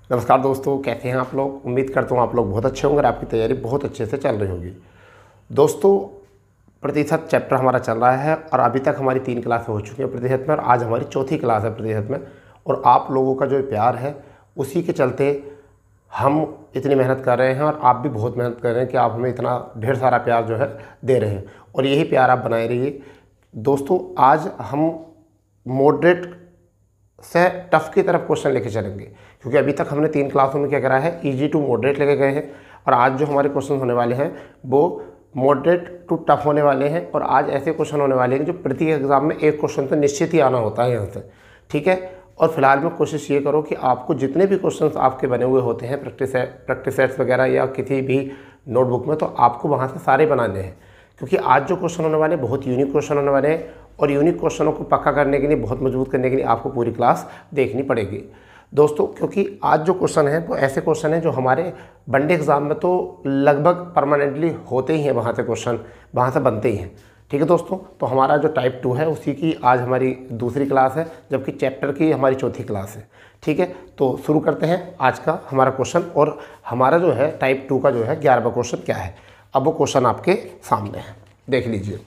नमस्कार दोस्तों, कैसे हैं आप लोग। उम्मीद करता हूँ आप लोग बहुत अच्छे होंगे और आपकी तैयारी बहुत अच्छे से चल रही होगी। दोस्तों, प्रतिशत चैप्टर हमारा चल रहा है और अभी तक हमारी 3 क्लास हो चुकी है प्रतिशत में और आज हमारी चौथी क्लास है प्रतिशत में। और आप लोगों का जो प्यार है उसी के चलते हम इतनी मेहनत कर रहे हैं और आप भी बहुत मेहनत कर रहे हैं कि आप हमें इतना ढेर सारा प्यार जो है दे रहे हैं और यही प्यार आप बनाए रहिए। दोस्तों, आज हम मॉडरेट से टफ की तरफ क्वेश्चन लेके चलेंगे, क्योंकि अभी तक हमने 3 क्लासों में क्या करा है, इजी टू मॉडरेट लेके गए हैं और आज जो हमारे क्वेश्चन होने वाले हैं वो मॉडरेट टू टफ होने वाले हैं। और आज ऐसे क्वेश्चन होने वाले हैं जो प्रति एग्जाम में एक क्वेश्चन तो निश्चित ही आना होता है यहाँ से, ठीक है। और फिलहाल में कोशिश ये करो कि आपको जितने भी क्वेश्चन आपके बने हुए होते हैं प्रैक्टिस सेट्स वगैरह या किसी भी नोटबुक में, तो आपको वहाँ से सारे बनाने हैं, क्योंकि आज जो क्वेश्चन होने वाले बहुत यूनिक क्वेश्चन होने वाले हैं और यूनिक क्वेश्चनों को पक्का करने के लिए, बहुत मजबूत करने के लिए आपको पूरी क्लास देखनी पड़ेगी दोस्तों। क्योंकि आज जो क्वेश्चन है वो ऐसे क्वेश्चन हैं जो हमारे वनडे एग्ज़ाम में तो लगभग परमानेंटली होते ही हैं, वहाँ से क्वेश्चन वहाँ से बनते ही हैं, ठीक है दोस्तों। तो हमारा जो टाइप 2 है उसी की आज हमारी दूसरी क्लास है, जबकि चैप्टर की हमारी चौथी क्लास है, ठीक है। तो शुरू करते हैं आज का हमारा क्वेश्चन। और हमारा जो है टाइप 2 का जो है 11वां क्वेश्चन क्या है, अब वो क्वेश्चन आपके सामने है, देख लीजिए।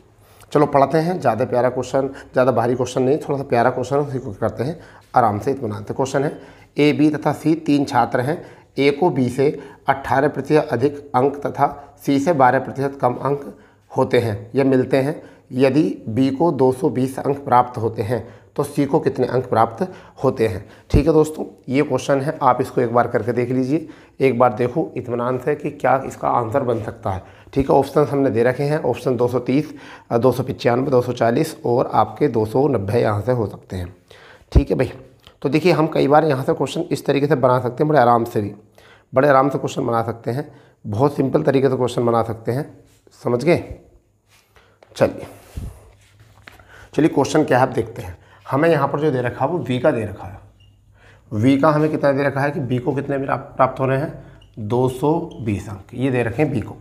चलो पढ़ते हैं। ज़्यादा प्यारा क्वेश्चन, ज़्यादा भारी क्वेश्चन नहीं, थोड़ा सा प्यारा क्वेश्चन है, उसी को करते हैं आराम से इत्मीनान। क्वेश्चन है ए, बी तथा सी 3 छात्र हैं। ए को बी से 18% अधिक अंक तथा सी से 12% कम अंक होते हैं या मिलते हैं। यदि बी को 220 अंक प्राप्त होते हैं तो सी को कितने अंक प्राप्त होते हैं, ठीक है दोस्तों। ये क्वेश्चन है, आप इसको एक बार करके देख लीजिए, एक बार देखो इत्मीनान से कि क्या इसका आंसर बन सकता है, ठीक है। ऑप्शन हमने दे रखे हैं, ऑप्शन 230, 295, 240 और आपके 290 यहाँ से हो सकते हैं, ठीक है भाई। तो देखिए, हम कई बार यहाँ से क्वेश्चन इस तरीके से बना सकते हैं, बड़े आराम से क्वेश्चन बना सकते हैं, बहुत सिंपल तरीके से क्वेश्चन बना सकते हैं, समझ गए। चलिए क्वेश्चन क्या है आप देखते हैं। हमें यहाँ पर जो दे रखा है वो वी का दे रखा है। वी का हमें कितना दे रखा है कि बी को कितने प्राप्त हो रहे हैं, 220 अंक ये दे रखे हैं बी को,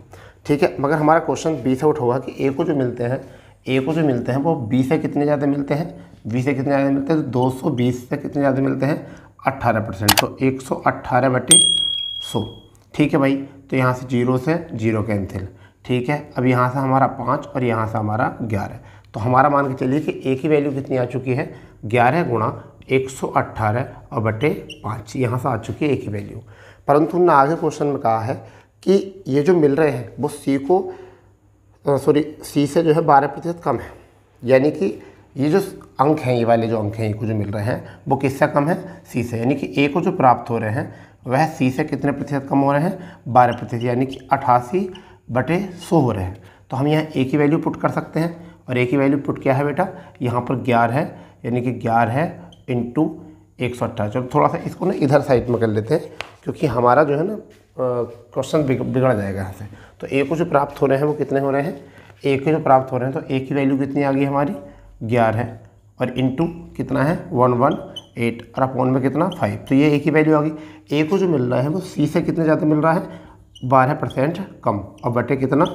ठीक है। मगर हमारा क्वेश्चन बी से उठा हुआ कि ए को जो मिलते हैं वो बी से कितने ज़्यादा मिलते हैं, बी से कितने ज़्यादा मिलते हैं, तो 220 से कितने ज़्यादा मिलते हैं, 18%, तो 118/100, ठीक है भाई। तो यहाँ से 0 से 0 कैंसिल, ठीक है। अब यहाँ से हमारा 5 और यहाँ से हमारा 11, तो हमारा मान के चलिए कि ए की वैल्यू कितनी आ चुकी है, 11 गुणा 118 और बटे 5, यहाँ से आ चुकी है ए की वैल्यू। परंतु उन्होंने आगे क्वेश्चन में कहा है कि ये जो मिल रहे हैं वो सी से जो है 12% कम है, यानी कि ये जो अंक हैं, ये वाले जो अंक हैं ये को जो मिल रहे हैं वो किससे कम है, सी से। यानी कि ए को जो प्राप्त हो रहे हैं वह सी से कितने प्रतिशत कम हो रहे हैं, 12%, यानी कि 88/100 हो रहे हैं। तो हम यहाँ ए की वैल्यू पुट कर सकते हैं और ए की वैल्यू पुट क्या है बेटा, यहाँ पर 11 है, यानी कि 11 इंटू 118। चलो थोड़ा सा इसको ना इधर साइड में कर लेते हैं, क्योंकि हमारा जो है ना क्वेश्चन बिगड़ जाएगा यहाँ से। तो ए को जो प्राप्त हो रहे हैं वो कितने हो रहे हैं, ए के जो प्राप्त हो रहे हैं, तो ए की वैल्यू कितनी आ गई हमारी 11 है और इंटू कितना है 118 और अपॉन में कितना 5, तो ये ए की वैल्यू आ गई। ए को जो मिल रहा है वो सी से कितने ज़्यादा मिल रहा है, 12% कम और बटे कितना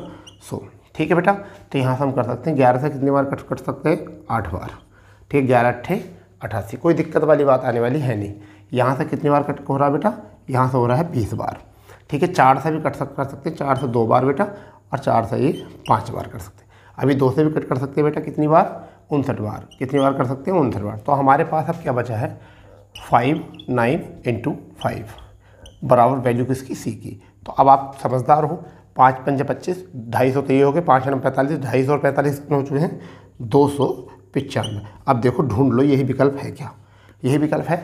100, ठीक है बेटा। तो यहाँ से हम कर सकते हैं 11 से कितनी बार कट सकते हैं, 8 बार, ठीक, 11 8 88, कोई दिक्कत वाली बात आने वाली है नहीं। यहाँ से कितनी बार कट हो रहा है बेटा, यहाँ से हो रहा है 20 बार, ठीक है। 4 से भी कर सकते हैं, 4 से 2 बार बेटा, और 4 से ये 5 बार कर सकते हैं। अभी 2 से भी कट कर सकते हैं बेटा, कितनी बार, 59 बार, कितनी बार कर सकते हैं, 59 बार। तो हमारे पास अब क्या बचा है, 5 9 × 5 बराबर वैल्यू किसकी, सी की। तो अब आप समझदार हो, 5 × 5 = 25, 250 तो ये हो गए, 5 × 9 = 45, 250 और 45 कितने हो चुके हैं, 295। अब देखो ढूंढ लो यही विकल्प है क्या, यही विकल्प है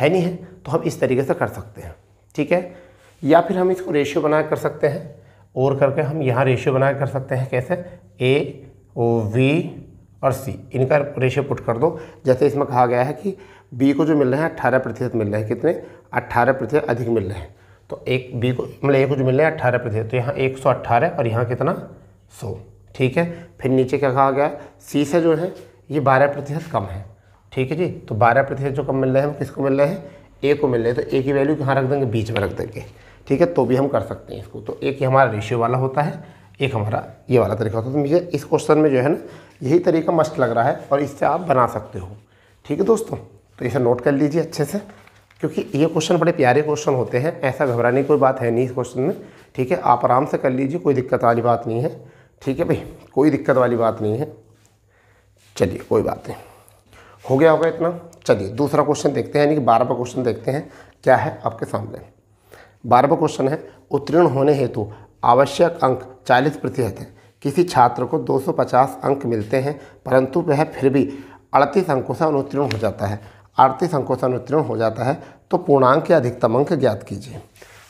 नहीं है, तो हम इस तरीके से कर सकते हैं, ठीक है। या फिर हम इसको रेशियो बना कर सकते हैं, और करके हम यहाँ रेशियो बना कर सकते हैं, कैसे, ए वी और सी, इनका रेशियो पुट कर दो। जैसे इसमें कहा गया है कि बी को जो मिल रहे हैं 18% मिल रहे हैं, कितने, 18% अधिक मिल रहे हैं। तो एक बी को मतलब ए को जो मिल रहे हैं 18%, तो यहाँ 118 और यहाँ कितना 100, ठीक है। फिर नीचे क्या कहा गया, सी से जो है ये 12% कम है, ठीक है जी। तो 12% जो कम मिल रहे हैं वो किसको मिल रहे हैं, ए को मिल रहे हैं, तो ए की वैल्यू कहाँ रख देंगे, बीच में रख देंगे, ठीक है। तो भी हम कर सकते हैं इसको। तो एक हमारा रेशियो वाला होता है, एक हमारा ये वाला तरीका होता है। तो मुझे इस क्वेश्चन में जो है ना यही तरीका मस्त लग रहा है और इससे आप बना सकते हो, ठीक है दोस्तों। तो इसे नोट कर लीजिए अच्छे से। क्योंकि ये क्वेश्चन बड़े प्यारे क्वेश्चन होते हैं, ऐसा घबराने की कोई बात है नहीं इस क्वेश्चन में। ठीक है, आप आराम से कर लीजिए, कोई दिक्कत वाली बात नहीं है। ठीक है भाई, कोई दिक्कत वाली बात नहीं है। चलिए कोई बात नहीं, हो गया होगा इतना। चलिए दूसरा क्वेश्चन देखते हैं, यानी कि 12वां क्वेश्चन देखते हैं क्या है आपके सामने। 12वां क्वेश्चन है, उत्तीर्ण होने हेतु आवश्यक अंक 40% है। किसी छात्र को 250 अंक मिलते हैं, परंतु वह फिर भी 38 अंकों से अनुत्तीर्ण हो जाता है। 38 अंकों से अनुत्तीर्ण हो जाता है, तो पूर्णांक के अधिकतम अंक ज्ञात कीजिए।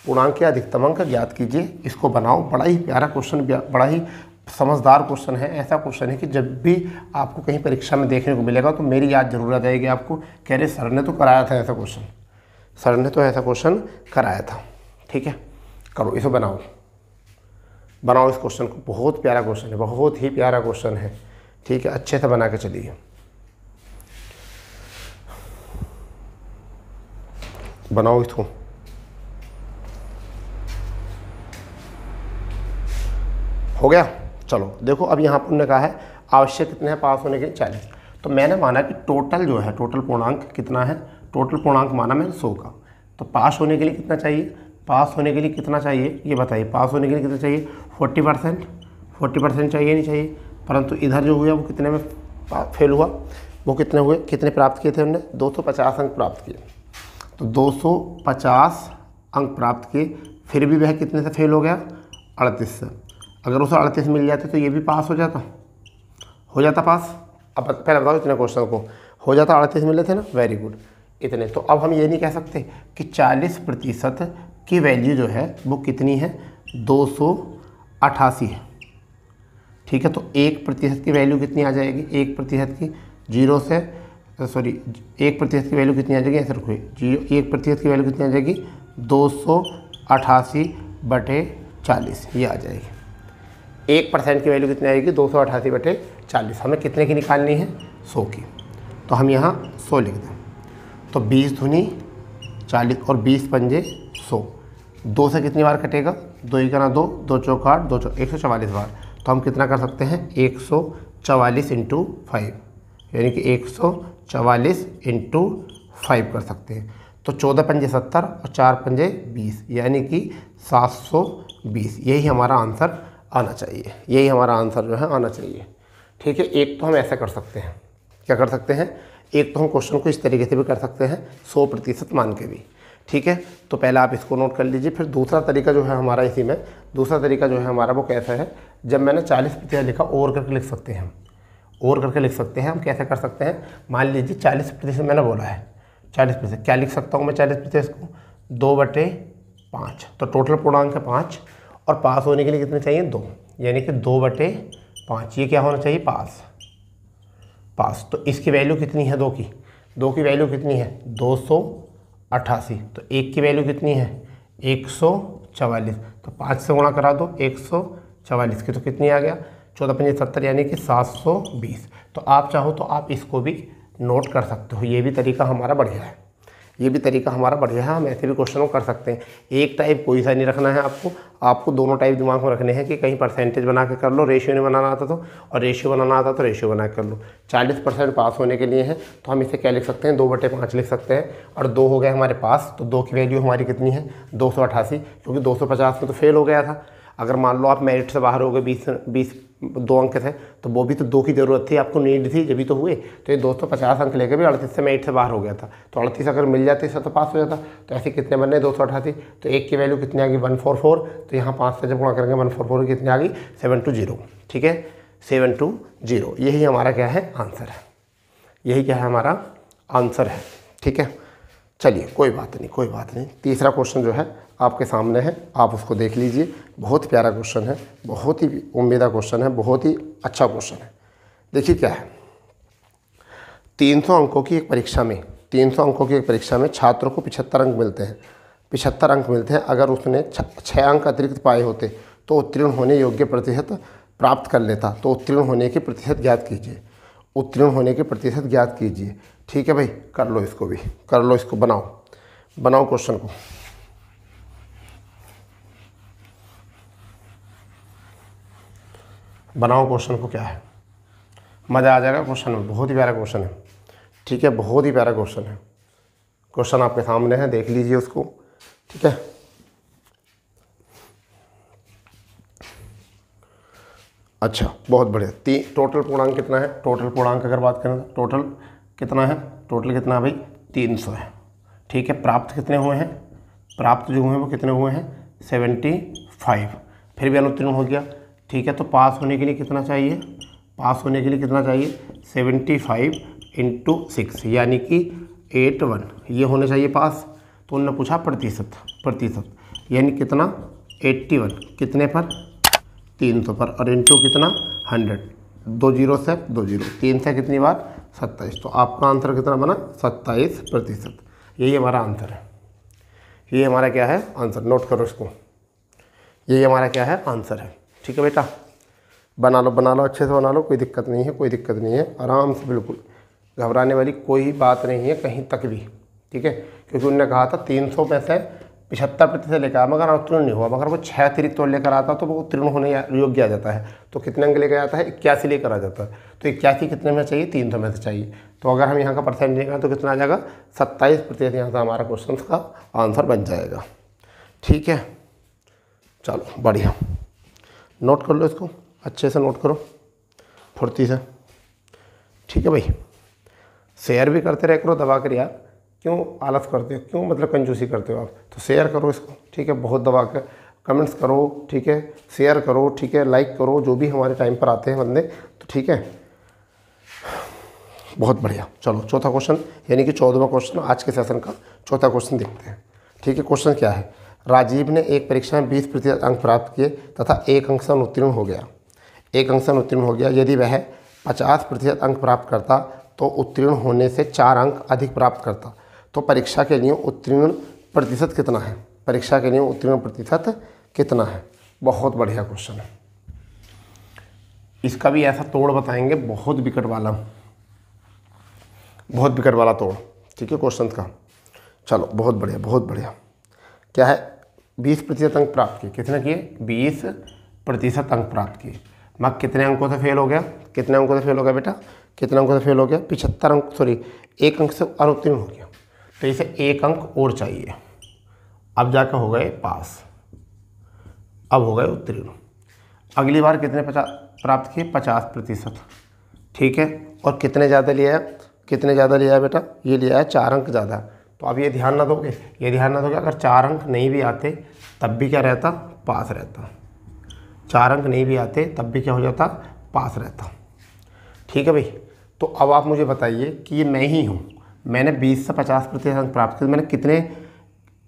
पूर्णांक के अधिकतम अंक ज्ञात कीजिए, इसको बनाओ। बड़ा ही प्यारा क्वेश्चन, बड़ा ही समझदार क्वेश्चन है। ऐसा क्वेश्चन है कि जब भी आपको कहीं परीक्षा में देखने को मिलेगा तो मेरी याद जरूर आ जाएगी आपको, कह रहे सर ने तो कराया था ऐसा क्वेश्चन, सर ने तो ऐसा क्वेश्चन कराया था। ठीक है, करो इसे, बनाओ बनाओ इस क्वेश्चन को। बहुत प्यारा क्वेश्चन है, बहुत ही प्यारा क्वेश्चन है। ठीक है, अच्छे से बना के चलिए। बनाओ इसको। हो गया, चलो देखो अब यहाँ पर उन्होंने कहा है आवश्यक कितने हैं पास होने के 40। तो मैंने माना कि टोटल जो है, टोटल पूर्णांक कितना है, टोटल पूर्णांक माना मैंने 100 का। तो पास होने के लिए कितना चाहिए, पास होने के लिए कितना चाहिए ये बताइए। पास होने के लिए कितना चाहिए, 40% चाहिए, नहीं चाहिए। परंतु इधर जो हुआ वो कितने में फेल हुआ, वो कितने हुए, कितने प्राप्त किए थे हमने, 250 अंक प्राप्त किए। तो 250 अंक प्राप्त किए, फिर भी वह कितने से फेल हो गया, 38 से। अगर उसे 38 मिल जाते तो ये भी पास हो जाता पास। अब पहले बताओ इतने क्वेश्चन को हो जाता, 38 मिले थे ना, वेरी गुड इतने। तो अब हम ये नहीं कह सकते कि 40% की वैल्यू जो है वो कितनी है, 288 है। ठीक है, तो 1% की वैल्यू कितनी आ जाएगी, 1% की 0 से 1% की वैल्यू कितनी आ जाएगी, ऐसे रखो 1% की वैल्यू कितनी आ जाएगी, 288/40 ये आ जाएगी। 1% की वैल्यू कितनी आएगी, 288/40। हमें कितने की निकालनी है, 100 की। तो हम यहाँ 100 लिख दें। तो 20 दूनी 40 और 20 पंजे 100। 2 से कितनी बार कटेगा, 2 ही करना 2, 2 चौक 8, 2 चौक 144 बार। तो हम कितना कर सकते हैं, 144 × 5, यानी कि 144 × 5 कर सकते हैं। तो 14 पंजे 70 और 4 पंजे 20, यानी कि 720। यही हमारा आंसर आना चाहिए, यही हमारा आंसर जो है आना चाहिए। ठीक है, एक तो हम ऐसा कर सकते हैं, क्या कर सकते हैं, एक तो हम क्वेश्चन को इस तरीके से भी कर सकते हैं 100% मान के भी। ठीक है, तो पहले आप इसको नोट कर लीजिए। फिर दूसरा तरीका जो है हमारा इसी में, दूसरा तरीका जो है हमारा वो कैसा है, जब मैंने 40% लिखा और करके लिख सकते हैं हम, और करके लिख सकते हैं हम। कैसे कर सकते हैं, मान लीजिए 40% मैंने बोला है, 40% क्या लिख सकता हूँ मैं 40% को, 2/5। तो टोटल पूर्णांक है 5 और पास होने के लिए कितने चाहिए, 2, यानी कि 2/5। ये क्या होना चाहिए, पास। तो इसकी वैल्यू कितनी है, 2 की वैल्यू कितनी है, 288। तो 1 की वैल्यू कितनी है, 144। तो 5 से गुणा करा दो 144 की, तो कितनी आ गया, 14 पंजे 70, यानी कि 720। तो आप चाहो तो आप इसको भी नोट कर सकते हो। ये भी तरीका हमारा बढ़िया है, ये भी तरीका हमारा बढ़िया है। हम ऐसे भी क्वेश्चन को कर सकते हैं। एक टाइप कोई सा नहीं रखना है आपको दोनों टाइप दिमाग में रखने हैं कि कहीं परसेंटेज बना के कर लो, रेशियो नहीं बनाना आता तो, और रेशियो बनाना आता तो रेशियो बना के कर लो। 40% पास होने के लिए है तो हम इसे क्या लिख सकते हैं, 2/5 लिख सकते हैं। और 2 हो गए हमारे पास, तो 2 की वैल्यू हमारी कितनी है, 288, क्योंकि 250 में तो फेल हो गया था। अगर मान लो आप मेरिट से बाहर हो गए, 20 2 अंक थे, तो वो भी तो 2 की ज़रूरत थी, आपको नीड थी, जब भी तो हुए। तो ये 250 अंक लेकर भी 38 से मेरिट से बाहर हो गया था। तो 38 अगर मिल जाते इससे तो पास हो जाता। तो ऐसे कितने बनने, 288। तो 1 की वैल्यू कितनी आ गई, 144। तो यहाँ 5 से जब गुणा करेंगे 144 की कितनी आ गई, 720। ठीक है, 720। यही हमारा क्या है, आंसर है। यही क्या है, हमारा आंसर है। ठीक है, चलिए कोई बात नहीं। तीसरा क्वेश्चन जो है आपके सामने है, आप उसको देख लीजिए। बहुत प्यारा क्वेश्चन है, बहुत ही उम्मीदा क्वेश्चन है, बहुत ही अच्छा क्वेश्चन है। देखिए क्या है, 300 अंकों की एक परीक्षा में छात्रों को 75 अंक मिलते हैं। 75 अंक मिलते हैं। अगर उसने 6 अंक अतिरिक्त पाए होते तो उत्तीर्ण होने योग्य प्रतिशत प्राप्त कर लेता। तो उत्तीर्ण होने के प्रतिशत ज्ञात कीजिए। ठीक है भाई, कर लो इसको भी, कर लो इसको, बनाओ क्वेश्चन को। बनाओ क्वेश्चन को, क्या है, मज़ा आ जाएगा क्वेश्चन में। बहुत ही प्यारा क्वेश्चन है। ठीक है, बहुत ही प्यारा क्वेश्चन है। क्वेश्चन आपके सामने है, देख लीजिए उसको। ठीक है, अच्छा बहुत बढ़िया। टोटल पूर्णांक कितना है? टोटल पूर्णांक अगर बात करें तो टोटल कितना है? टोटल कितना है भाई? 300 है। ठीक है, प्राप्त कितने हुए हैं? प्राप्त जो हुए हैं वो कितने हुए हैं? 75। फिर भी अनुत्तीर्ण हो गया। ठीक है, तो पास होने के लिए कितना चाहिए? पास होने के लिए कितना चाहिए? 75 × 6 यानी कि 81, ये होने चाहिए पास। तो उन्होंने पूछा प्रतिशत, प्रतिशत यानी कितना? 81 कितने पर? 300 पर, और इंटू कितना? 100। 2 जीरो से 2 जीरो, 3 से कितनी बार? 27। तो आपका आंसर कितना बना? 27%। यही हमारा आंसर है। ये हमारा क्या है? आंसर। नोट करो इसको, यही हमारा क्या है? आंसर है। ठीक है बेटा, बना लो, बना लो, अच्छे से बना लो, कोई दिक्कत नहीं है, कोई दिक्कत नहीं है, आराम से, बिल्कुल घबराने वाली कोई बात नहीं है कहीं तक भी। ठीक है, क्योंकि उन्होंने कहा था 300 में से 75% लेकर आया, मगर उत्तीर्ण नहीं हुआ। मगर वो 6 अतिरिक्त और लेकर आता तो वो उत्तीर्ण होने योग्य आ जाता है। तो कितने अंक लेकर आता है? 81 लेकर आ जाता है। तो 81 कितने में चाहिए? 300 में से चाहिए। तो अगर हम यहाँ का परसेंट निकालें तो कितना आ जाएगा? 27% यहाँ से हमारा क्वेश्चन का आंसर बन जाएगा। ठीक है, चलो बढ़िया, नोट कर लो इसको, अच्छे से नोट करो, फुर्ती से। ठीक है भाई, शेयर भी करते रहे करो दबा कर यार, क्यों आलस करते हो, क्यों मतलब कंजूसी करते हो आप? तो शेयर करो इसको। ठीक है, बहुत दबा कर कमेंट्स करो। ठीक है, शेयर करो। ठीक है, लाइक करो, जो भी हमारे टाइम पर आते हैं बंदे। तो ठीक है, बहुत बढ़िया। चलो चौथा क्वेश्चन, यानी कि 14वां क्वेश्चन, आज के सेशन का चौथा क्वेश्चन देखते हैं। ठीक है, क्वेश्चन क्या है? राजीव ने एक परीक्षा में 20% अंक प्राप्त किए तथा 1 अंक से अनुत्तीर्ण हो गया। 1 अंक से अनुत्तीर्ण हो गया। यदि वह 50% अंक प्राप्त करता तो उत्तीर्ण होने से 4 अंक अधिक प्राप्त करता। तो परीक्षा के लिए उत्तीर्ण प्रतिशत कितना है? परीक्षा के लिए उत्तीर्ण प्रतिशत कितना है? बहुत बढ़िया क्वेश्चन है। इसका भी ऐसा तोड़ बताएंगे, बहुत विकट वाला, बहुत विकट वाला तोड़। ठीक है, क्वेश्चन का। चलो बहुत बढ़िया, बहुत बढ़िया। क्या है? 20% अंक प्राप्त किए। कितने किए? 20% अंक प्राप्त किए। मैं कितने अंकों से फेल हो गया? कितने अंकों से फेल हो गया बेटा? कितने अंकों से फेल हो गया? 75 अंक, सॉरी 1 अंक से अनुत्तीर्ण हो गया। तो इसे 1 अंक और चाहिए। अब जाकर हो गए पास, अब हो गए उत्तीर्ण। अगली बार कितने प्राप्त किए? 50%। ठीक है, और कितने ज़्यादा लिया है? कितने ज़्यादा लिया है बेटा? ये लिया है 4 अंक ज़्यादा। तो अब ये ध्यान ना दोगे, ये ध्यान ना दोगे, अगर 4 अंक नहीं भी आते तब भी क्या रहता? पास रहता। 4 अंक नहीं भी आते तब भी क्या हो जाता? पास रहता। ठीक है भाई, तो अब आप मुझे बताइए कि ये मैं ही हूँ, मैंने 20 से 50% अंक प्राप्त किए, मैंने कितने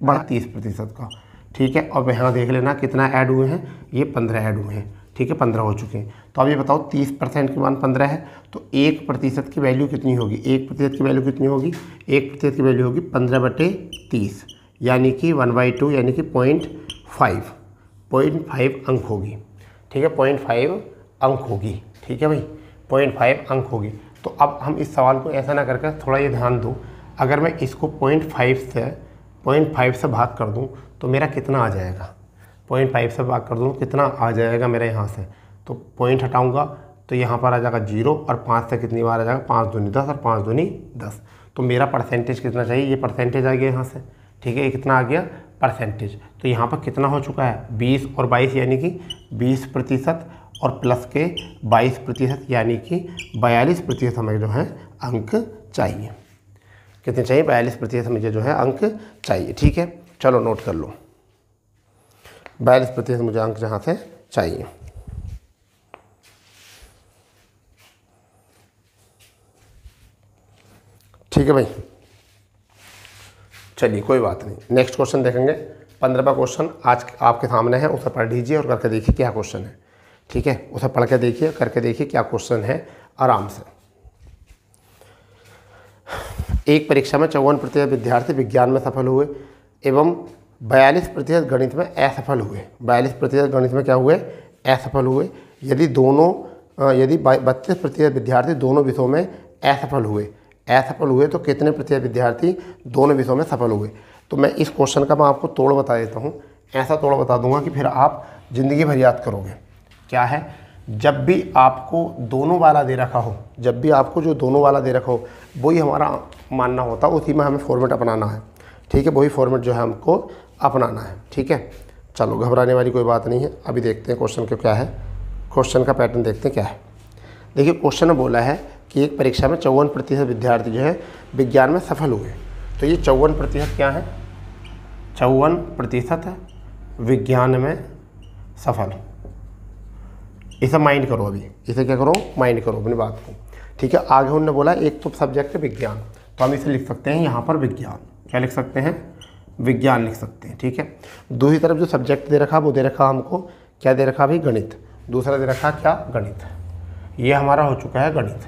बढ़ा? 30% का। ठीक है, अब यहाँ देख लेना कितना ऐड हुए हैं, ये 15 ऐड हुए हैं। ठीक है, 15 हो चुके हैं। तो अब ये बताओ 30% की मान 15 है, तो 1% की वैल्यू कितनी होगी? 1% की वैल्यू कितनी होगी? 1% की वैल्यू होगी 15/30, यानी कि 1/2, यानी कि 0.5 अंक होगी। ठीक है, 0.5 अंक होगी। ठीक है भाई, 0.5 अंक होगी। तो अब हम इस सवाल को ऐसा ना करके थोड़ा ये ध्यान दो, अगर मैं इसको 0.5 से भाग कर दूं तो मेरा कितना आ जाएगा? 0.5 से भाग कर दूं कितना आ जाएगा मेरा यहाँ से? तो पॉइंट हटाऊंगा तो यहाँ पर आ जाएगा 0, और 5 से कितनी बार आ जाएगा? 5 दूनी 10 और 5 दूनी 10। तो मेरा परसेंटेज कितना चाहिए? ये परसेंटेज आ गया यहाँ से। ठीक है, ये कितना आ गया? परसेंटेज। तो यहाँ पर कितना हो चुका है? 20 और 22 यानी कि 20%, और प्लस के 22% यानी कि 42% हमें जो है अंक चाहिए। कितने चाहिए? 42% हमें जो है अंक चाहिए। ठीक है, चलो नोट कर लो, 42% मुझे अंक जहाँ से चाहिए। ठीक है भाई, चलिए कोई बात नहीं, नेक्स्ट क्वेश्चन देखेंगे। 15वां क्वेश्चन आज आपके सामने है, उसे पढ़ लीजिए और करके देखिए क्या क्वेश्चन है। ठीक है, उसे पढ़ के देखिए, करके देखिए क्या क्वेश्चन है आराम से। एक परीक्षा में 54% विद्यार्थी विज्ञान में सफल हुए एवं 42% गणित में असफल हुए। 42% गणित में क्या हुए? असफल हुए। यदि 32% विद्यार्थी दोनों विषयों में असफल हुए तो कितने प्रतिशत विद्यार्थी दोनों विषयों में सफल हुए? तो मैं इस क्वेश्चन का मैं आपको तोड़ बता देता हूँ, ऐसा तोड़ बता दूंगा कि फिर आप ज़िंदगी भर याद करोगे। क्या है? जब भी आपको दोनों वाला दे रखा हो, जब भी आपको जो दोनों वाला दे रखा हो, वही हमारा मानना होता है, उसी में हमें फॉर्मेट अपनाना है। ठीक है, वही फॉर्मेट जो है हमको अपनाना है। ठीक है, चलो घबराने वाली कोई बात नहीं है। अभी देखते हैं क्वेश्चन को क्या है, क्वेश्चन का पैटर्न देखते हैं क्या है। देखिए क्वेश्चन में बोला है कि एक परीक्षा में 54% विद्यार्थी जो है विज्ञान में सफल हुए। तो ये 54% क्या है, 54% विज्ञान में सफल। इसे माइंड करो, अभी इसे क्या करो, माइंड करो अपनी बात को। ठीक है, आगे उन्होंने बोला एक तो सब्जेक्ट है विज्ञान, तो हम इसे लिख सकते हैं यहाँ पर विज्ञान। क्या लिख सकते हैं, विज्ञान लिख सकते हैं। ठीक है, दूसरी तरफ जो सब्जेक्ट दे रखा वो दे रखा हमको, क्या दे रखा अभी, गणित। दूसरा दे रखा क्या, गणित। ये हमारा हो चुका है गणित,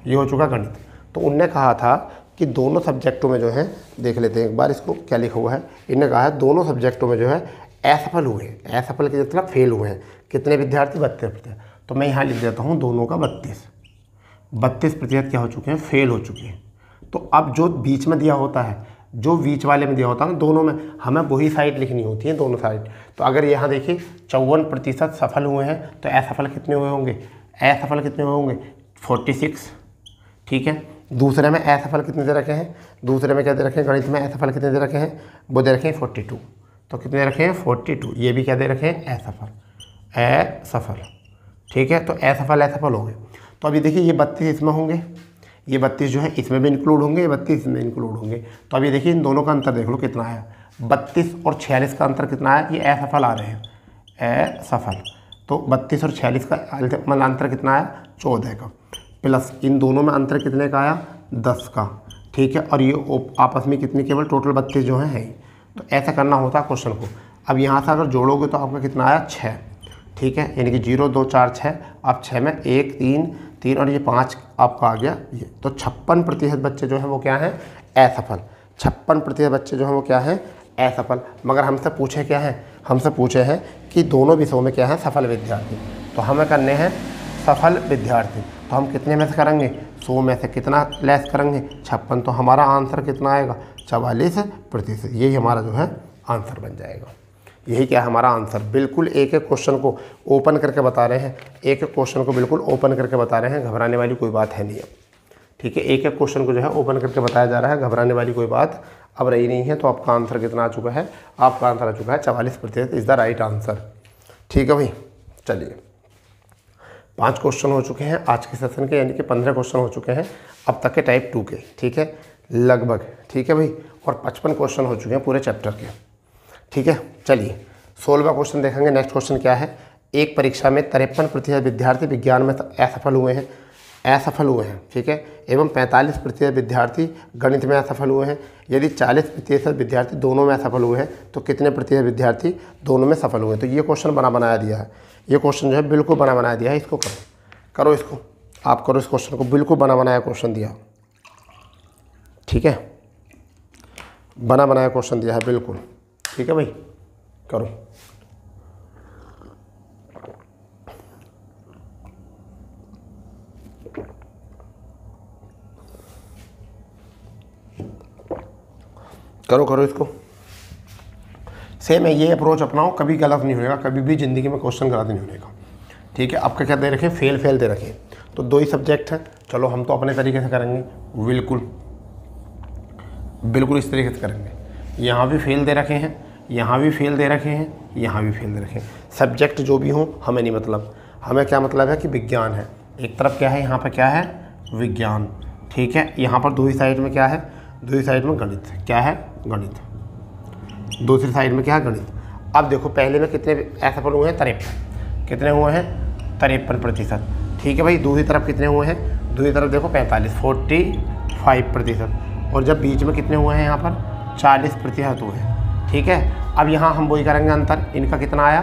ये हो चुका गणित। तो उनने कहा था कि दोनों सब्जेक्टों में जो है, देख लेते हैं एक बार इसको क्या लिखा हुआ है। इन्होंने कहा है दोनों सब्जेक्टों में जो है असफल हुए, असफल के मतलब फेल हुए हैं। कितने विद्यार्थी, 32%। तो मैं यहाँ लिख देता हूँ दोनों का 32% क्या हो चुके हैं, फेल हो चुके हैं। तो अब जो बीच में दिया होता है, जो बीच वाले में दिया होता है ना, दोनों में हमें वही साइड लिखनी होती है, दोनों साइड। तो अगर यहाँ देखिए 54% सफल हुए हैं, तो असफल कितने हुए होंगे, असफल कितने हुए होंगे, 46। ठीक है, दूसरे में असफल कितने दे रखे हैं, दूसरे में क्या दे रखे हैं, गणित में असफल कितने दे रखे हैं, वो दे रखे हैं 42। तो कितने दे रखे हैं, 42। ये भी क्या दे रखे हैं, असफल, असफल। ठीक है, तो असफल हो गए। तो अभी देखिए ये 32 इसमें होंगे, ये 32 जो है इसमें भी इंक्लूड होंगे, ये 32 इसमें इंक्लूड होंगे। तो अभी देखिए इन दोनों का अंतर देख लो कितना आया, 32 और 46 का अंतर कितना आया, ये असफल आ रहे हैं, असफल। तो 32 और 46 का मतलब अंतर कितना आया, 14 का, प्लस इन दोनों में अंतर कितने का आया, 10 का। ठीक है, और ये आपस में कितनी, केवल टोटल 32 जो है। तो ऐसा करना होता है क्वेश्चन को। अब यहाँ से अगर जोड़ोगे तो आपका कितना आया, 6। ठीक है, यानी कि 0 2 4 6। अब 6 में 1 3 3 और ये 5 आपका आ गया ये। तो 56% बच्चे जो हैं वो क्या हैं, असफल। 56% बच्चे जो हैं वो क्या हैं, असफल। मगर हमसे पूछे क्या है, हमसे पूछे हैं कि दोनों विषयों में क्या है, सफल विद्यार्थी। तो हमें करने हैं सफल विद्यार्थी। तो हम कितने में से करेंगे, 100 में से कितना लेस करेंगे, 56। तो हमारा आंसर कितना आएगा, 44%। यही हमारा जो है आंसर बन जाएगा। यही क्या है हमारा आंसर। बिल्कुल एक एक क्वेश्चन को ओपन करके बता रहे हैं, एक एक क्वेश्चन को बिल्कुल ओपन करके बता रहे हैं, घबराने वाली कोई बात है नहीं है। ठीक है, एक एक क्वेश्चन को जो है ओपन करके बताया जा रहा है, घबराने वाली कोई बात अब रही नहीं है। तो आपका आंसर कितना आ चुका है, आपका आंसर आ चुका है 44% इज़ द राइट आंसर। ठीक है भाई, चलिए 5 क्वेश्चन हो चुके हैं आज के सेशन के, यानी कि 15 क्वेश्चन हो चुके हैं अब तक के टाइप 2 के। ठीक है, लगभग। ठीक है भाई, और 55 क्वेश्चन हो चुके हैं पूरे चैप्टर के। ठीक है, चलिए 16वां क्वेश्चन देखेंगे। नेक्स्ट क्वेश्चन क्या है, एक परीक्षा में 53% विद्यार्थी विज्ञान में असफल हुए हैं, असफल हुए हैं। ठीक है, एवं 45% विद्यार्थी गणित में असफल हुए हैं। यदि 40% विद्यार्थी दोनों में असफल हुए हैं, तो कितने प्रतिशत विद्यार्थी दोनों में सफल हुए हैं। तो ये क्वेश्चन बनाया दिया है, ये क्वेश्चन जो है बिल्कुल बनाया दिया है। इसको करो इसको आप करो, इस क्वेश्चन को बिल्कुल बनाया क्वेश्चन दिया। ठीक है, बनाया क्वेश्चन दिया है बिल्कुल। ठीक है भाई, करो। करो इसको। सेम है, ये अप्रोच अपनाओ, कभी गलत नहीं होगा, कभी भी ज़िंदगी में क्वेश्चन गलत नहीं होने का। ठीक है, आपका क्या दे रखे, फेल दे रखे। तो 2 ही सब्जेक्ट हैं, चलो हम तो अपने तरीके से करेंगे, बिल्कुल इस तरीके से करेंगे। यहाँ भी फेल दे रखे हैं, यहाँ भी फेल दे रखे हैं, यहाँ भी फेल दे रखे हैं। सब्जेक्ट जो भी हों हमें नहीं मतलब, हमें क्या मतलब है कि विज्ञान है। एक तरफ क्या है, यहाँ पर क्या है, विज्ञान। ठीक है, यहाँ पर दूसरी साइड में क्या है, दूसरी साइड में गणित। क्या है, गणित। दूसरी साइड में क्या है, गणित। अब देखो पहले में कितने असफल हुए हैं, 53। कितने हुए हैं, 53%। ठीक है भाई, दूसरी तरफ कितने हुए हैं, दूसरी तरफ देखो 45% और जब बीच में कितने हुए हैं, यहाँ पर 40% हुए हैं। ठीक है, अब यहाँ हम वही करेंगे अंतर, इनका कितना आया,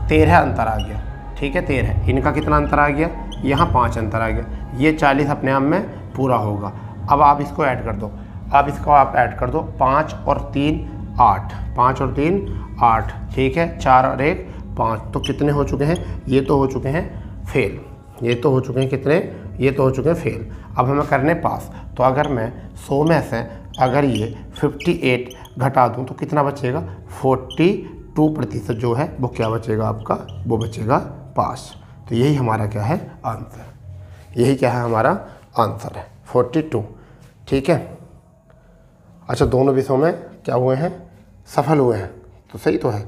13 अंतर आ गया। ठीक है, 13। इनका कितना अंतर आ गया, यहाँ 5 अंतर आ गया। ये 40 अपने आप में पूरा होगा। अब आप इसको ऐड कर दो, अब इसको आप ऐड कर दो, 5 और 3 8, 5 और 3 8। ठीक है, 4 और 1 5। तो कितने हो चुके हैं, ये तो हो चुके हैं फेल, ये तो हो चुके हैं कितने, ये तो हो चुके हैं फेल। अब हमें करने पास। तो अगर मैं 100 में से अगर ये 58 घटा दूं तो कितना बचेगा, 42% जो है वो क्या बचेगा आपका, वो बचेगा पास। तो यही हमारा क्या है, आंसर। यही क्या है हमारा आंसर है, 42। ठीक है, अच्छा, दोनों विषयों में क्या हुए हैं, सफल हुए हैं, तो सही तो है।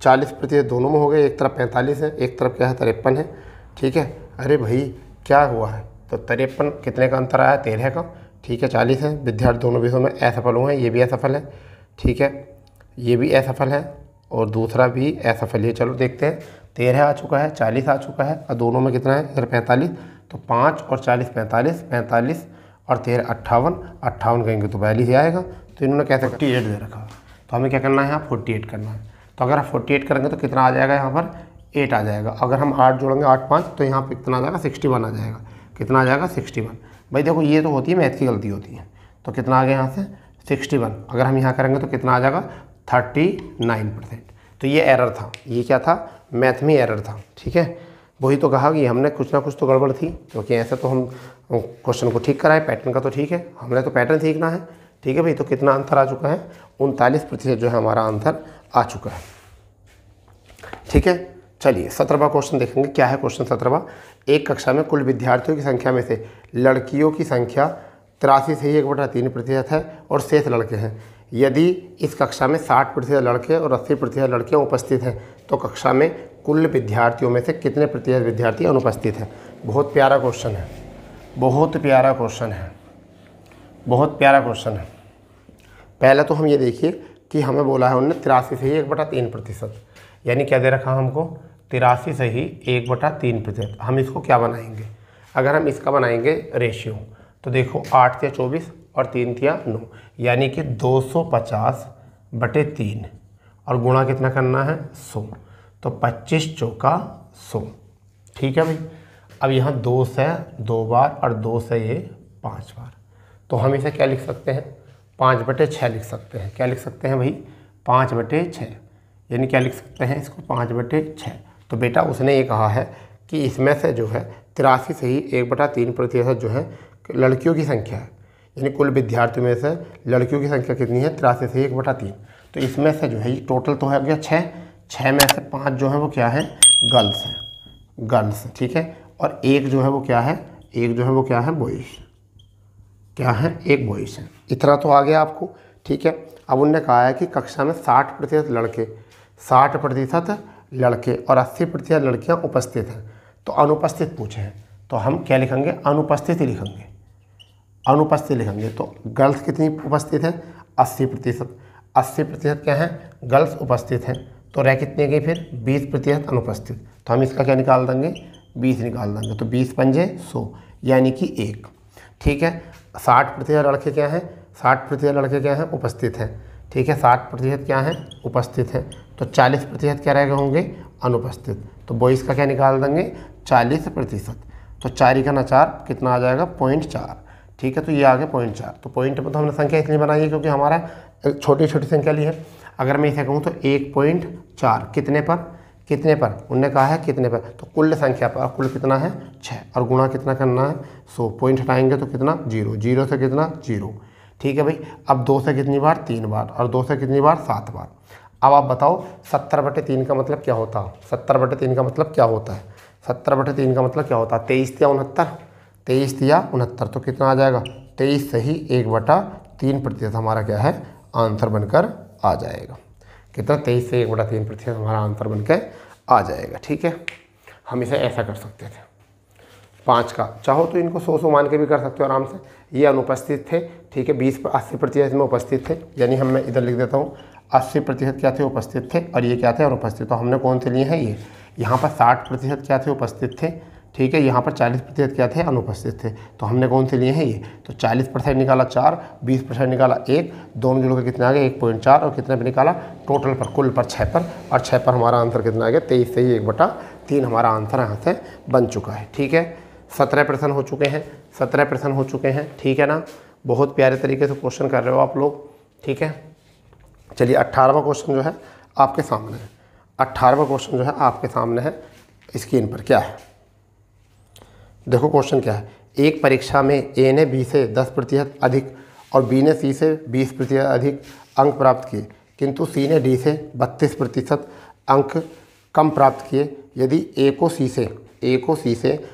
40% दोनों में हो गए, एक तरफ 45 है, एक तरफ क्या है 53 है, ठीक है। अरे भाई क्या हुआ है, तो 53 कितने का अंतर आया, 13 का, ठीक है। 40 है, विद्यार्थी दोनों विषयों में असफल हुए हैं, ये भी असफल है, ठीक है, ये भी असफल है और दूसरा भी असफल है। चलो देखते हैं, 13 आ चुका है, 40 आ चुका है और दोनों में कितना है इधर 45, तो 5 और 40 45, 45 और 13 58, 58 कहेंगे तो 42 ही आएगा। तो इन्होंने कैसे 48 दे रखा, तो हमें क्या करना है यहाँ 48 करना है। तो अगर आप 48 करेंगे तो कितना आ जाएगा यहाँ पर 8 आ जाएगा। अगर हम 8 जोड़ेंगे 8 5 तो यहाँ पे कितना आ जाएगा 61 आ जाएगा। कितना आ जाएगा 61। भाई देखो ये तो होती है मैथ की गलती होती है। तो कितना आ गया यहाँ से 61। अगर हम यहाँ करेंगे तो कितना आ जाएगा 39%। तो ये एरर था, ये क्या था, मैथ में एरर था, ठीक है। वही तो कहा कि हमने कुछ ना कुछ तो गड़बड़ थी, क्योंकि ऐसे तो हम क्वेश्चन को ठीक कराए, पैटर्न का तो ठीक है, हमने तो पैटर्न सीखना है, ठीक है भाई। तो कितना आंसर आ चुका है 39% जो है हमारा आंसर आ चुका है, ठीक है। चलिए 17वां क्वेश्चन देखेंगे। क्या है क्वेश्चन 17वां, एक कक्षा में कुल विद्यार्थियों की संख्या में से लड़कियों की संख्या 83 से ही 1/3% है और शेष लड़के हैं। यदि इस कक्षा में 60% लड़के और 80% लड़कियां उपस्थित हैं तो कक्षा में कुल विद्यार्थियों में से कितने प्रतिशत विद्यार्थी अनुपस्थित हैं। बहुत प्यारा क्वेश्चन है, बहुत प्यारा क्वेश्चन है, बहुत प्यारा क्वेश्चन है। पहले तो हम ये देखिए कि हमें बोला है उन्होंने 83 से ही 1/3%, यानी क्या दे रखा हमको 83 से ही 1/3%। हम इसको क्या बनाएंगे, अगर हम इसका बनाएंगे रेशियो, तो देखो 8 तिया 24 और 3 तिया 9, यानी कि 250/3 और गुणा कितना करना है 100, तो 25 चौका 100, ठीक है भाई। अब यहाँ 2 से 2 बार और 2 से ये 5 बार, तो हम इसे क्या लिख सकते हैं 5/6 लिख सकते हैं। क्या लिख सकते हैं भाई 5/6, यानी क्या लिख सकते हैं इसको 5/6। तो बेटा उसने ये कहा है कि इसमें से जो है 83 से ही 1/3% जो है लड़कियों की संख्या है, यानी कुल विद्यार्थियों में से लड़कियों की संख्या कितनी है 83 से 1/3। तो इसमें से जो है ये टोटल तो है गया 6 में से 5 जो है वो क्या है गर्ल्स हैं, गर्ल्स, ठीक है। और एक जो है वो क्या है, एक जो है वो क्या है बॉयज़, क्या है एक बॉयज़ है। इतना तो आ गया आपको, ठीक है। अब उनने कहा है कि कक्षा में 60% लड़के, 60% लड़के और 80% लड़कियां उपस्थित हैं, तो अनुपस्थित पूछे हैं, तो हम क्या लिखेंगे अनुपस्थित ही लिखेंगे, अनुपस्थित लिखेंगे। तो गर्ल्स कितनी उपस्थित है 80%, 80% क्या है गर्ल्स उपस्थित हैं, तो रह कितने गई फिर 20% अनुपस्थित। तो हम इसका क्या निकाल देंगे 20 निकाल देंगे, तो 20 पंजे 100 यानी कि 1, ठीक है। 60% लड़के क्या हैं, 60% लड़के क्या हैं उपस्थित हैं, ठीक है। 60% क्या हैं उपस्थित हैं, तो 40% क्या रह गए होंगे अनुपस्थित। तो बॉयज़ का क्या निकाल देंगे 40%, तो 4 का ना 4 कितना आ जाएगा 0.4, ठीक है। तो ये आ गया 0.4। तो पॉइंट में तो हमने संख्या इसलिए बनाई है क्योंकि हमारा छोटी छोटी संख्या ली है। अगर मैं इसे कहूँ तो 1.4 कितने पर, कितने पर उनने कहा है कितने पर, तो कुल संख्या पर, कुल कितना है 6 और गुणा कितना करना है 100, पॉइंट हटाएंगे तो कितना 0, 0 से कितना 0, ठीक है भाई। अब 2 से कितनी बार 3 बार और 2 से कितनी बार 7 बार। अब आप बताओ 70/3 का मतलब क्या होता है, 70/3 का मतलब क्या होता है, 70/3 का मतलब क्या होता है 23 या 69, 23 या 69, तो कितना आ जाएगा 23 से ही 1/3% हमारा क्या है आंसर बनकर आ जाएगा। कितना 23 से 1/3% हमारा आंसर बनकर आ जाएगा, ठीक है। हम इसे ऐसा कर सकते थे 5 का, चाहो तो इनको 100 मान के भी कर सकते हो आराम से। ये अनुपस्थित थे, ठीक है, 80% में उपस्थित थे, यानी हम मैं इधर लिख देता हूँ 80% क्या थे उपस्थित थे और ये क्या थे अनुपस्थित। तो हमने कौन से लिए हैं ये, यहाँ पर 60% क्या थे उपस्थित थे, ठीक है, यहाँ पर 40% क्या थे अनुपस्थित थे, तो हमने कौन से लिए हैं ये। तो 40% निकाला 4, 20% निकाला 1, दोनों जोड़ के कितने आ गए 1.4 और कितने पर निकाला टोटल पर कुल पर 6 पर, और 6 पर हमारा आंसर कितना आ गया 23 से ही 1/3 हमारा आंसर यहाँ से बन चुका है, ठीक है। 17% हो चुके हैं, 17% हो चुके हैं, ठीक है ना। बहुत प्यारे तरीके से क्वेश्चन कर रहे हो आप लोग, ठीक है। चलिए 18वां क्वेश्चन जो है आपके सामने है, 18वां क्वेश्चन जो है आपके सामने है स्क्रीन पर। क्या है देखो क्वेश्चन क्या है, एक परीक्षा में ए ने बी से 10% अधिक और बी ने सी से 20% अधिक अंक प्राप्त किए, किंतु सी ने डी से 32% अंक कम प्राप्त किए। यदि ए को सी से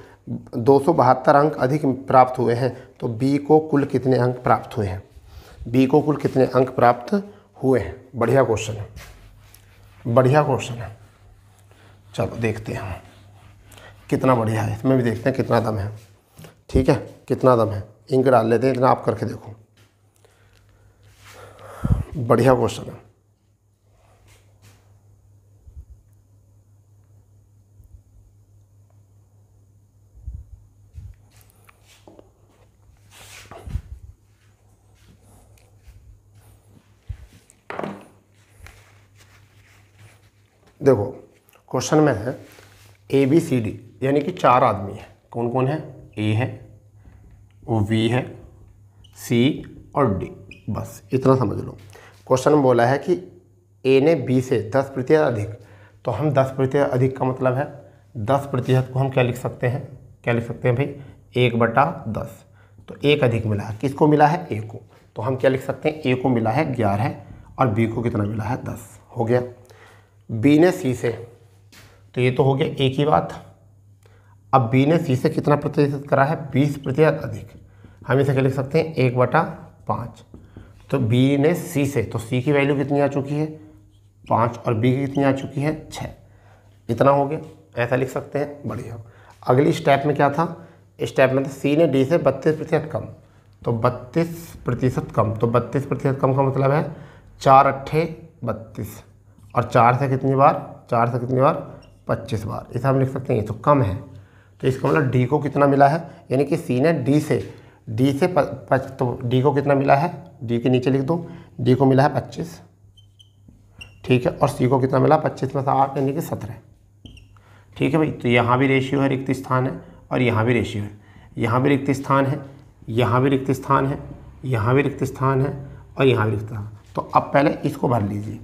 272 अंक अधिक प्राप्त हुए हैं तो बी को कुल कितने अंक प्राप्त हुए हैं। बी को कुल कितने अंक प्राप्त हुए हैं। बढ़िया क्वेश्चन है, बढ़िया क्वेश्चन है। चलो देखते हैं हम कितना बढ़िया है, इसमें भी देखते हैं कितना दम है। ठीक है, कितना दम है, इंक डाल लेते हैं, इतना आप करके देखो। बढ़िया क्वेश्चन है। देखो क्वेश्चन में है ABCD यानी कि 4 आदमी है। कौन कौन है? A है, V है, C और D। बस इतना समझ लो। क्वेश्चन में बोला है कि A ने B से 10% अधिक, तो हम 10% अधिक का मतलब है 10% को हम क्या लिख सकते हैं? क्या लिख सकते हैं भाई? 1/10। तो 1 अधिक मिला है, किसको मिला है? A को। तो हम क्या लिख सकते हैं? A को मिला है 11 और B को कितना मिला है? 10। हो गया। B ने C से, तो ये तो हो गया एक ही बात। अब B ने C से कितना प्रतिशत करा है? 20% अधिक। हम इसे क्या लिख सकते हैं? 1/5। तो B ने C से, तो C की वैल्यू कितनी आ चुकी है? 5 और B की कितनी आ चुकी है? 6। इतना हो गया, ऐसा लिख सकते हैं। बढ़िया। अगली स्टेप में क्या था? स्टेप में था C ने D से 32% कम, तो 32% कम। तो 32% कम का मतलब है 4 अट्ठे 32 और 4 से कितनी बार? 4 से कितनी बार? 25 बार। इसे हम लिख सकते हैं ये तो कम है, तो इसका मतलब D को कितना मिला है? यानी कि C ने D से तो D को कितना मिला है? D के नीचे लिख दो, D को मिला है 25। ठीक है, और C को कितना मिला? 25 में से 8 यानी कि 17। ठीक है भाई। तो यहाँ भी रेशियो है, रिक्त स्थान है, और यहाँ भी रेशियो है। यहाँ भी रिक्त स्थान है, यहाँ भी रिक्त स्थान है, यहाँ भी रिक्त स्थान है, और यहाँ भी रिक्त स्थान। तो अब पहले इसको भर लीजिए।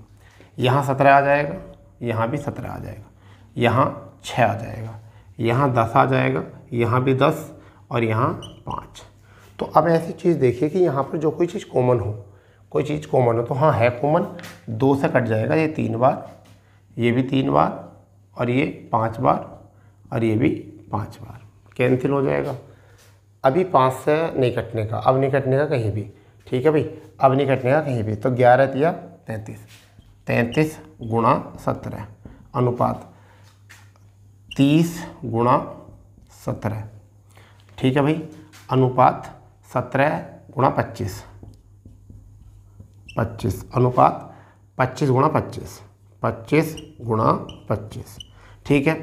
यहाँ 17 आ जाएगा, यहाँ भी 17 आ जाएगा, यहाँ 6 आ जाएगा, यहाँ 10 आ जाएगा, यहाँ भी 10 और यहाँ 5। तो अब ऐसी चीज़ देखिए कि यहाँ पर जो कोई चीज़ कॉमन हो, कोई चीज़ कॉमन हो, तो हाँ है कॉमन। 2 से कट जाएगा, ये 3 बार, ये भी 3 बार, और ये 5 बार, और ये भी 5 बार। कैंसिल हो जाएगा। अभी 5 से नहीं कटने का, अब नहीं कटने का कहीं भी। ठीक है भाई, अब नहीं कटने का कहीं भी। तो 11 तिया 33, 33 गुणा 17 अनुपात 30 गुणा 17। ठीक है भाई, अनुपात 17 गुणा 25, 25 अनुपात 25 गुणा 25, 25 गुणा 25। ठीक है,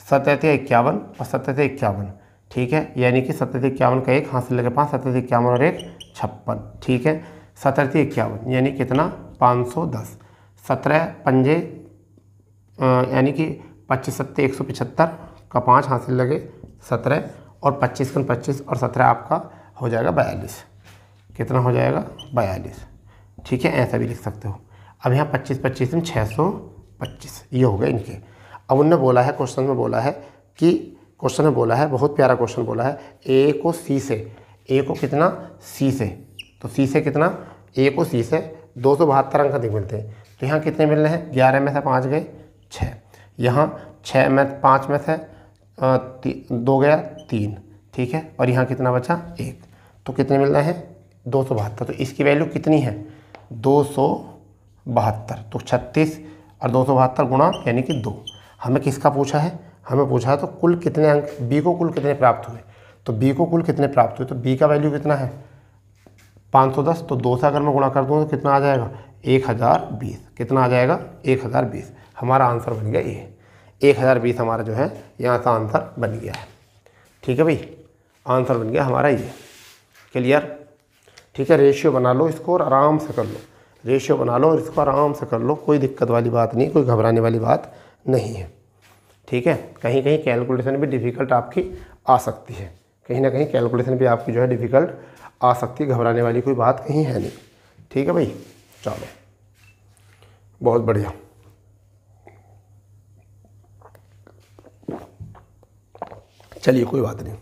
17 51 और 17 51। ठीक है, यानी कि 17 51 का 1 हाथ से लगे 5, 17 51 और 1 56। ठीक है, 17 51 यानी कितना? 510। 17 पंजे यानी कि 25 7 175 का 5 हाथ से लगे 17, और 25 कन 25 और 17 आपका हो जाएगा 42। कितना हो जाएगा? 42। ठीक है, ऐसा भी लिख सकते हो। अब यहाँ 25 25 में 625, ये हो गए इनके। अब उनने बोला है, क्वेश्चन में बोला है कि, क्वेश्चन में बोला है, बहुत प्यारा क्वेश्चन बोला है, A को C से, A को कितना? C से, तो C से कितना? A को C से 272 अंक अधिक मिलते हैं। तो यहाँ कितने मिलने हैं? 11 में से 5 गए 6, यहाँ 6 में 5 में से 2 गया 3। ठीक है, और यहाँ कितना बचा? 1। तो कितने मिलना है? 272। तो इसकी वैल्यू कितनी है? 272। तो 36 और 272 गुणा यानी कि 2। हमें किसका पूछा है? हमें पूछा है तो कुल कितने अंक, B को कुल कितने प्राप्त हुए। तो B को कुल कितने प्राप्त हुए, तो B का वैल्यू कितना है? 510। तो 2 से अगर मैं गुणा कर दूँ तो कितना आ जाएगा? 1020। कितना आ जाएगा? 1020। हमारा आंसर बन गया ये। 1020 हमारा जो है यहाँ का आंसर बन गया है। ठीक है भाई, आंसर बन गया हमारा ये। क्लियर? ठीक है, रेशियो बना लो इसको और आराम से कर लो। रेशियो बना लो और इसको आराम से कर लो, कोई दिक्कत वाली बात नहीं, कोई घबराने वाली बात नहीं है। ठीक है, कहीं कहीं कैलकुलेशन भी डिफ़िकल्ट आपकी आ सकती है, कहीं ना कहीं कैलकुलेशन भी आपकी जो है डिफ़िकल्ट आ सकती है, घबराने वाली कोई बात कहीं है नहीं। ठीक है भाई, चलो बहुत बढ़िया। चलिए कोई बात नहीं।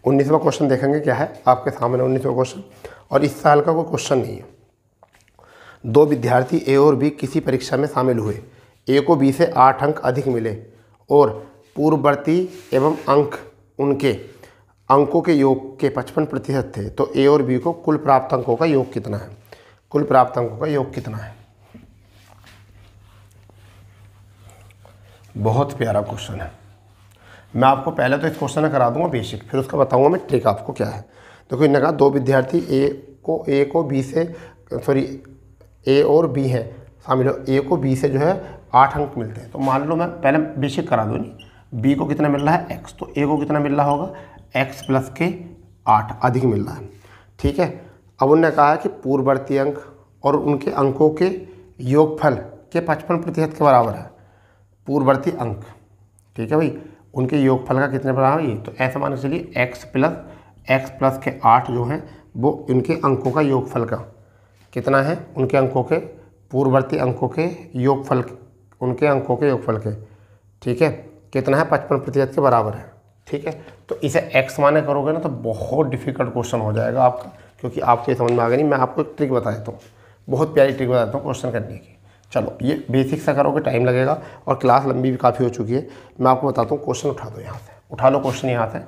19वां क्वेश्चन देखेंगे क्या है आपके सामने। 19वां क्वेश्चन, और इस साल का कोई क्वेश्चन नहीं है। 2 विद्यार्थी A और B किसी परीक्षा में शामिल हुए। A को B से 8 अंक अधिक मिले और पूर्ववर्ती एवं अंक उनके अंकों के योग के 55% थे तो ए और बी को कुल प्राप्त अंकों का योग कितना है? कुल प्राप्त अंकों का योग कितना है? बहुत प्यारा क्वेश्चन है। मैं आपको पहले तो इस क्वेश्चन में करा दूंगा बेसिक, फिर उसका बताऊंगा मैं ट्रिक आपको क्या है। देखो इन्होंने कहा दो विद्यार्थी ए को बी से ए और बी है शामिल हो, ए को बी से जो है 8 अंक मिलते हैं। तो मान लो मैं पहले बेसिक करा दूँ, नहीं बी को कितना मिल रहा है x, तो ए को कितना मिल रहा होगा x प्लस के 8 अधिक मिल रहा है। ठीक है, अब उन्होंने कहा है कि पूर्ववर्ती अंक और उनके अंकों के योगफल के 55% के बराबर है पूर्ववर्ती अंक। ठीक है भाई, उनके योगफल का कितने बराबर ये, तो ऐसा मान के चलिए x प्लस के 8 जो हैं वो उनके अंकों का योगफल का कितना है, उनके अंकों के पूर्ववर्ती अंकों के योगफल, उनके अंकों के योगफल के, ठीक है, कितना है 55% के बराबर है। ठीक है, तो इसे x माने करोगे ना तो बहुत डिफिकल्ट क्वेश्चन हो जाएगा आपका, क्योंकि आपको ये समझ में आ गया नहीं। मैं आपको एक ट्रिक बता देता हूँ, बहुत प्यारी ट्रिक बताता हूँ क्वेश्चन करने की। चलो ये बेसिक से करोगे टाइम लगेगा और क्लास लंबी भी काफ़ी हो चुकी है। मैं आपको बताता हूँ, क्वेश्चन उठा दो यहाँ से, उठा लो क्वेश्चन यहाँ से।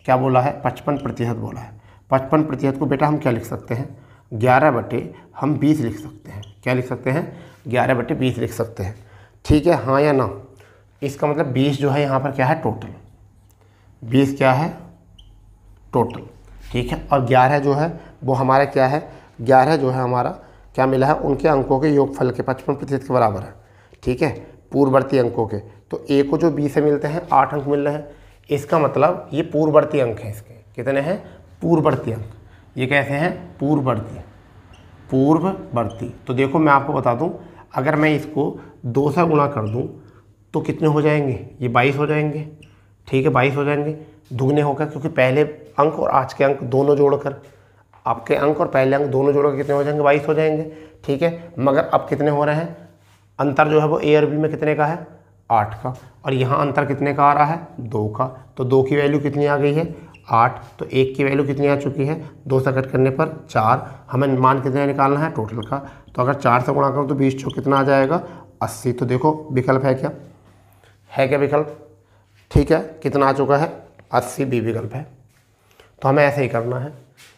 क्या बोला है? 55% बोला है। 55% को बेटा हम क्या लिख सकते हैं? 11 बटे हम 20 लिख सकते हैं। क्या लिख सकते हैं? 11 बटे 20 लिख सकते हैं। ठीक है, हाँ या ना? इसका मतलब 20 जो है यहाँ पर क्या है? टोटल 20 क्या है? टोटल। ठीक है, और 11 जो है वो हमारा क्या है? 11 जो है हमारा क्या मिला है? उनके अंकों के योगफल के 55% के बराबर है। ठीक है, पूर्ववर्ती अंकों के। तो ए को जो बी से मिलते हैं 8 अंक मिल रहे हैं, इसका मतलब ये पूर्ववर्ती अंक हैं। इसके कितने हैं? पूर्ववर्ती अंक। ये कैसे हैं? पूर्ववर्ती। तो देखो मैं आपको बता दूं, अगर मैं इसको 2 से गुणा कर दूं तो कितने हो जाएंगे? ये 22 हो जाएंगे। ठीक है, 22 हो जाएंगे, दुगने होकर, क्योंकि पहले अंक और आज के अंक दोनों जोड़कर, आपके अंक और पहले अंक दोनों जोड़कर कितने हो जाएंगे? 22 हो जाएंगे। ठीक है, मगर अब कितने हो रहे हैं? अंतर जो है वो ए और बी में कितने का है? 8 का। और यहाँ अंतर कितने का आ रहा है? 2 का। तो 2 की वैल्यू कितनी आ गई है? 8। तो 1 की वैल्यू कितनी आ चुकी है? 2 से कट करने पर 4। हमें मान कितने निकालना है? टोटल का। तो अगर 4 से गुणा करूँ तो 20 चौक कितना आ जाएगा? 80। तो देखो विकल्प है क्या? है क्या विकल्प? ठीक है, कितना आ चुका है? 80 बी विकल्प है। तो हमें ऐसे ही करना है,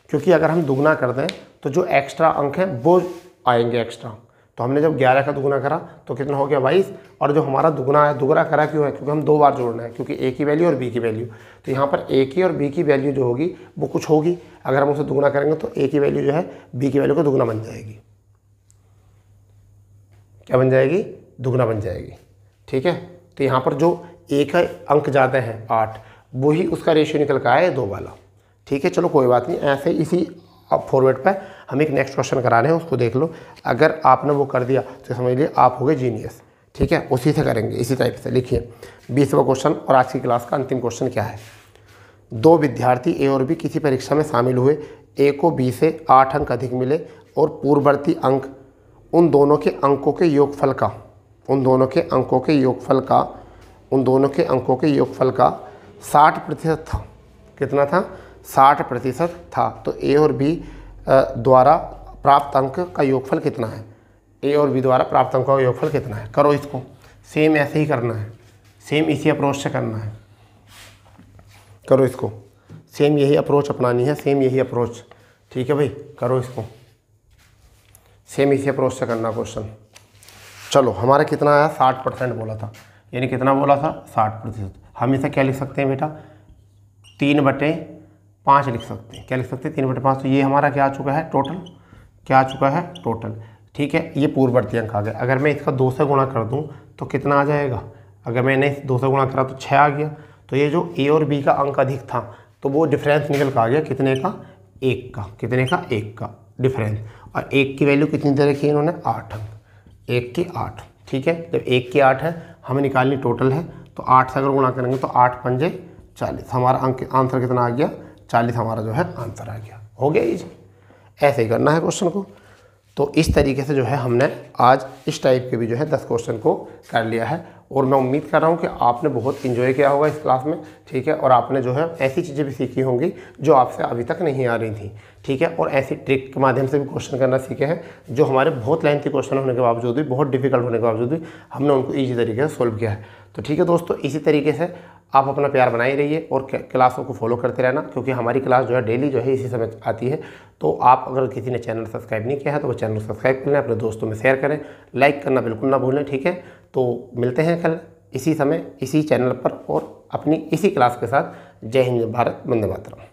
क्योंकि अगर हम दुगना कर दें तो जो एक्स्ट्रा अंक हैं वो आएंगे एक्स्ट्रा। तो हमने जब 11 का दुगना करा तो कितना हो गया? 22। और जो हमारा दुगना है, दुगना करा क्यों है? क्योंकि हम 2 बार जोड़ना है, क्योंकि ए की वैल्यू और बी की वैल्यू। तो यहाँ पर ए की और बी की वैल्यू जो होगी वो कुछ होगी। अगर हम उसे दुगना करेंगे तो ए की वैल्यू जो है बी की वैल्यू को दुगना बन जाएगी। क्या बन जाएगी? दुगना बन जाएगी। ठीक है, तो यहाँ पर जो ए का अंक ज़्यादा है 8, वही उसका रेशियो निकल कर आया है 2 वाला। ठीक है, चलो कोई बात नहीं, ऐसे इसी फॉर्मेट पर हम एक नेक्स्ट क्वेश्चन करा रहे हैं, उसको देख लो। अगर आपने वो कर दिया तो समझ लीजिए आप हो गए जीनियस। ठीक है, उसी से करेंगे, इसी टाइप से। लिखिए 20वां क्वेश्चन और आज की क्लास का अंतिम क्वेश्चन क्या है? 2 विद्यार्थी ए और बी किसी परीक्षा में शामिल हुए। ए को बी से 8 अंक अधिक मिले और पूर्ववर्ती अंक उन दोनों के अंकों के योगफल का 60% था। कितना था? 60% था। तो ए और बी द्वारा प्राप्त अंक का योगफल कितना है? ए और बी द्वारा प्राप्त अंकों का योगफल कितना है? करो इसको, सेम ऐसे ही करना है, सेम इसी अप्रोच से करना है। करो इसको, सेम यही अप्रोच अपनानी है, सेम यही अप्रोच। ठीक है भाई, करो इसको, सेम इसी अप्रोच से करना क्वेश्चन। चलो हमारा कितना आया? 60% बोला था, यानी कितना बोला था? 60%। हम इसे क्या लिख सकते हैं बेटा? 3/5 लिख सकते हैं। क्या लिख सकते हैं? 3/5। तो ये हमारा क्या आ चुका है? टोटल। क्या आ चुका है? टोटल। ठीक है, ये पूर्ववर्ती अंक आ गया। अगर मैं इसका 2 से गुणा कर दूं तो कितना आ जाएगा? अगर मैंने 2 से गुणा करा तो 6 आ गया। तो ये जो ए और बी का अंक अधिक था तो वो डिफरेंस निकल कर आ गया कितने का? 1 का। कितने का? 1 का डिफरेंस। और 1 की वैल्यू कितनी दे रखी है इन्होंने? 8 अंक। 1 की 8। ठीक है, जब 1 की 8 है, हमें निकालनी टोटल है, तो 8 से अगर गुणा करेंगे तो 8 पंजे 40। हमारा अंक आंसर कितना आ गया? 40 हमारा जो है आंसर आ गया। हो गया इजी। ऐसे ही करना है क्वेश्चन को। तो इस तरीके से जो है हमने आज इस टाइप के भी जो है 10 क्वेश्चन को कर लिया है, और मैं उम्मीद कर रहा हूँ कि आपने बहुत इन्जॉय किया होगा इस क्लास में। ठीक है, और आपने जो है ऐसी चीज़ें भी सीखी होंगी जो आपसे अभी तक नहीं आ रही थी। ठीक है, और ऐसी ट्रिक के माध्यम से भी क्वेश्चन करना सीखे हैं, जो हमारे बहुत लेंथी क्वेश्चन होने के बावजूद भी, बहुत डिफिकल्ट होने के बावजूद भी हमने उनको ईजी तरीके से सोल्व किया है। तो ठीक है दोस्तों, इसी तरीके से आप अपना प्यार बनाए रहिए और क्लासों को फॉलो करते रहना, क्योंकि हमारी क्लास जो है डेली जो है इसी समय आती है। तो आप अगर किसी ने चैनल सब्सक्राइब नहीं किया है तो वो चैनल सब्सक्राइब कर लें, अपने दोस्तों में शेयर करें, लाइक करना बिल्कुल ना भूलें, ठीक है। तो मिलते हैं कल इसी समय इसी चैनल पर और अपनी इसी क्लास के साथ। जय हिंद, भारत, वंदे मातरम।